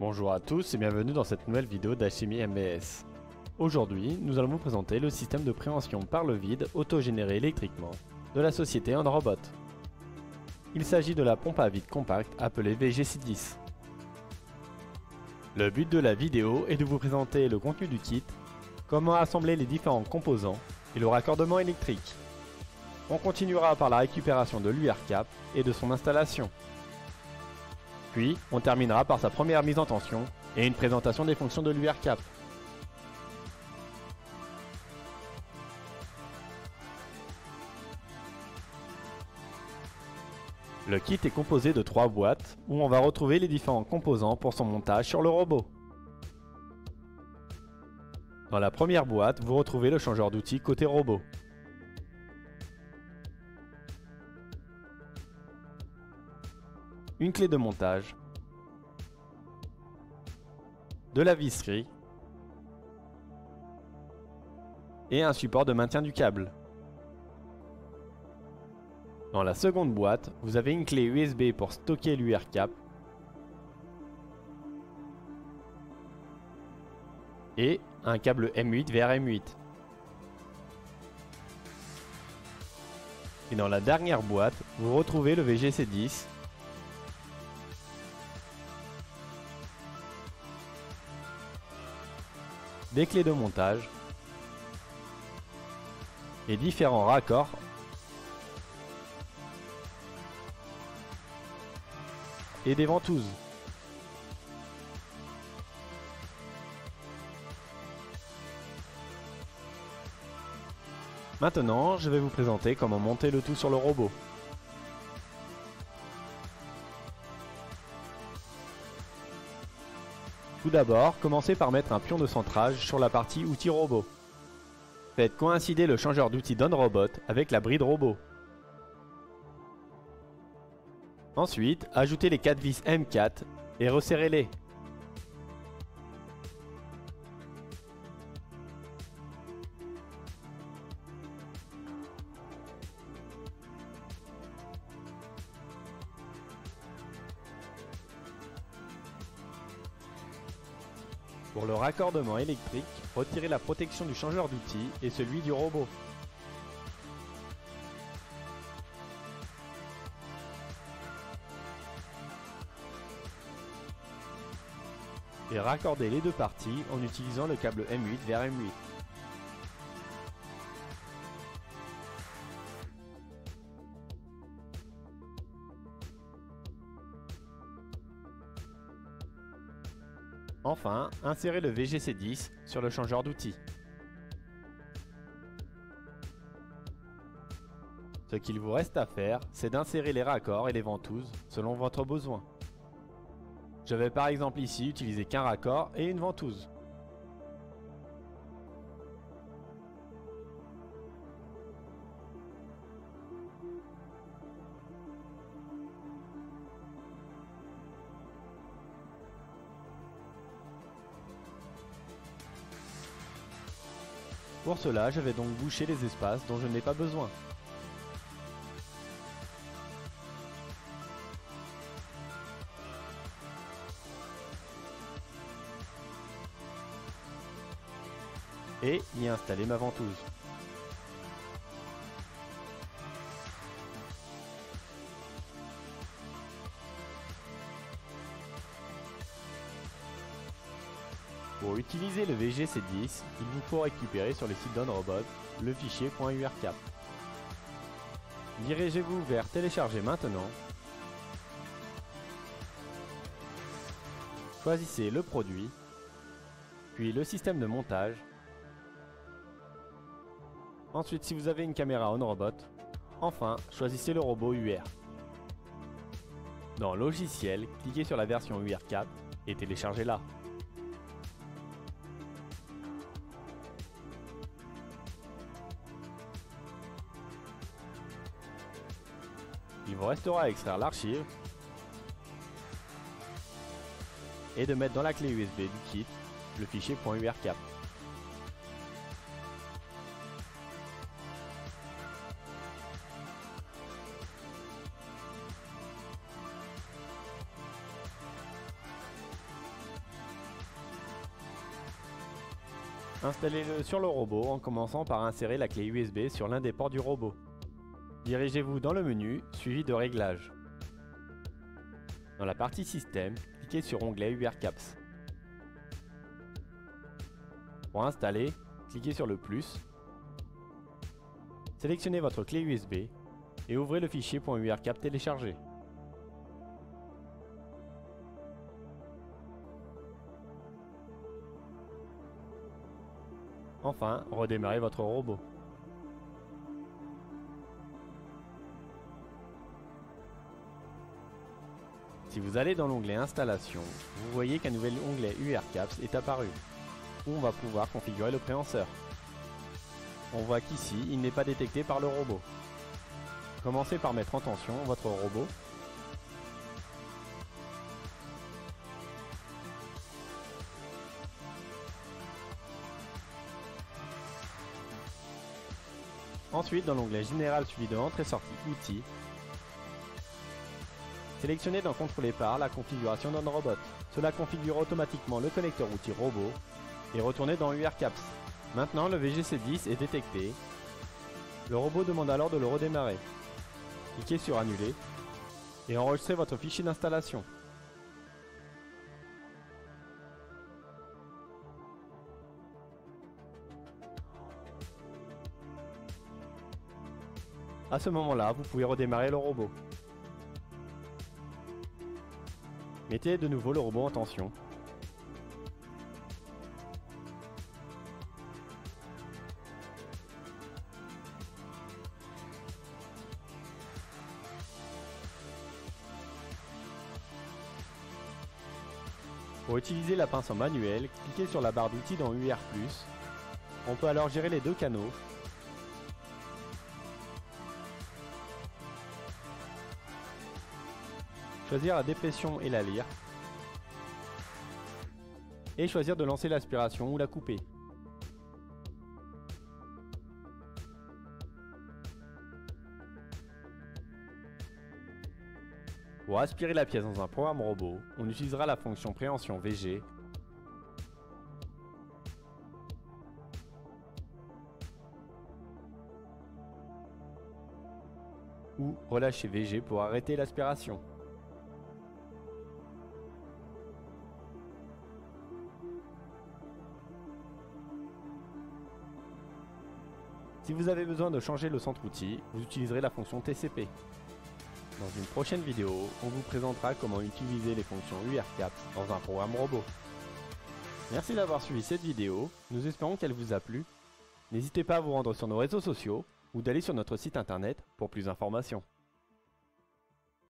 Bonjour à tous et bienvenue dans cette nouvelle vidéo d'Alchimie MBS. Aujourd'hui, nous allons vous présenter le système de préhension par le vide autogénéré électriquement de la société Onrobot. Il s'agit de la pompe à vide compacte appelée VGC10. Le but de la vidéo est de vous présenter le contenu du kit, comment assembler les différents composants et le raccordement électrique. On continuera par la récupération de l'UR cap et de son installation. Puis, on terminera par sa première mise en tension et une présentation des fonctions de l'UR cap. Le kit est composé de 3 boîtes où on va retrouver les différents composants pour son montage sur le robot. Dans la première boîte, vous retrouvez le changeur d'outils côté robot. Une clé de montage, de la visserie et un support de maintien du câble. Dans la seconde boîte, vous avez une clé USB pour stocker l'UR cap et un câble M8 vers M8. Et dans la dernière boîte, vous retrouvez le VGC10, des clés de montage et différents raccords et des ventouses. Maintenant, je vais vous présenter comment monter le tout sur le robot. Tout d'abord, commencez par mettre un pion de centrage sur la partie outils robot. Faites coïncider le changeur d'outils d'Onrobot avec la bride robot. Ensuite, ajoutez les 4 vis M4 et resserrez-les. Pour le raccordement électrique, retirez la protection du changeur d'outils et celui du robot. Et raccordez les deux parties en utilisant le câble M8 vers M8. Enfin, insérez le VGC10 sur le changeur d'outils. Ce qu'il vous reste à faire, c'est d'insérer les raccords et les ventouses selon votre besoin. Je vais par exemple ici utiliser qu'un raccord et une ventouse. Pour cela, je vais donc boucher les espaces dont je n'ai pas besoin. Et y installer ma ventouse. Pour utiliser le VGC10, il vous faut récupérer sur le site d'Onrobot le fichier .urcap. Dirigez-vous vers Télécharger maintenant. Choisissez le produit, puis le système de montage. Ensuite, si vous avez une caméra Onrobot, enfin, choisissez le robot UR. Dans Logiciel, cliquez sur la version UR4 et téléchargez-la. Il vous restera à extraire l'archive et de mettre dans la clé USB du kit le fichier .urcap. Installez-le sur le robot en commençant par insérer la clé USB sur l'un des ports du robot. Dirigez-vous dans le menu suivi de Réglages. Dans la partie Système, cliquez sur l'onglet URCaps. Pour installer, cliquez sur le plus. Sélectionnez votre clé USB et ouvrez le fichier .urcap téléchargé. Enfin, redémarrez votre robot. Si vous allez dans l'onglet Installation, vous voyez qu'un nouvel onglet URCaps est apparu, où on va pouvoir configurer le préhenseur. On voit qu'ici, il n'est pas détecté par le robot. Commencez par mettre en tension votre robot. Ensuite, dans l'onglet Général suivi de Entrée-Sortie Outils, sélectionnez dans Contrôler par la configuration d'un robot. Cela configure automatiquement le connecteur outil robot et retournez dans URCaps. Maintenant, le VGC10 est détecté. Le robot demande alors de le redémarrer. Cliquez sur Annuler et enregistrez votre fichier d'installation. À ce moment-là, vous pouvez redémarrer le robot. Mettez de nouveau le robot en tension. Pour utiliser la pince en manuel, cliquez sur la barre d'outils dans UR+. On peut alors gérer les deux canaux. Choisir la dépression et la lire. Et choisir de lancer l'aspiration ou la couper. Pour aspirer la pièce dans un programme robot, on utilisera la fonction préhension VG. Ou relâcher VG pour arrêter l'aspiration. Si vous avez besoin de changer le centre outil, vous utiliserez la fonction TCP. Dans une prochaine vidéo, on vous présentera comment utiliser les fonctions URCaps dans un programme robot. Merci d'avoir suivi cette vidéo, nous espérons qu'elle vous a plu. N'hésitez pas à vous rendre sur nos réseaux sociaux ou d'aller sur notre site internet pour plus d'informations.